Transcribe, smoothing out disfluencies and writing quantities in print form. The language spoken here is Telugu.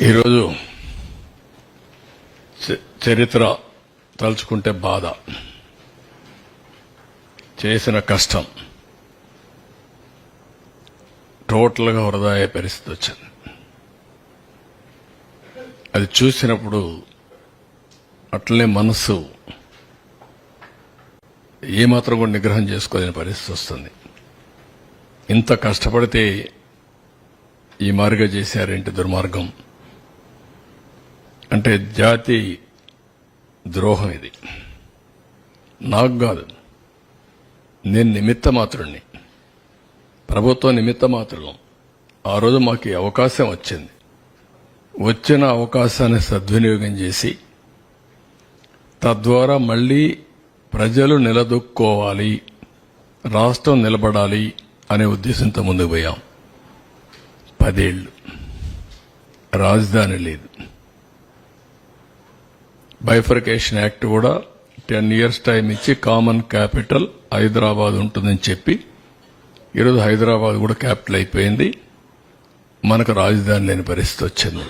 ఈరోజు చరిత్ర తలుచుకుంటే బాధ, చేసిన కష్టం టోటల్గా వృధా అయ్యే పరిస్థితి వచ్చింది. అది చూసినప్పుడు అట్లనే మనసు ఏమాత్రం కూడా నిగ్రహం చేసుకోలేని పరిస్థితి వస్తుంది. ఇంత కష్టపడితే ఈ మార్గం చేశారేంటి దుర్మార్గం అంటే జాతి ద్రోహం. ఇది నాకు కాదు, నేను నిమిత్త మాత్రుణ్ణి, ప్రభుత్వం నిమిత్త మాత్రం. ఆ రోజు మాకు ఈ అవకాశం వచ్చింది. వచ్చిన అవకాశాన్ని సద్వినియోగం చేసి తద్వారా మళ్లీ ప్రజలు నిలదొక్కోవాలి, రాష్ట్రం నిలబడాలి అనే ఉద్దేశంతో ముందుకు పోయాం. 10 ఏళ్లు రాజధాని లేదు. బైఫర్కేషన్ యాక్ట్ కూడా 10 years టైం ఇచ్చి కామన్ క్యాపిటల్ హైదరాబాద్ ఉంటుందని చెప్పి ఈరోజు హైదరాబాద్ కూడా క్యాపిటల్ అయిపోయింది. మనకు రాజధాని లేని పరిస్థితి వచ్చింది.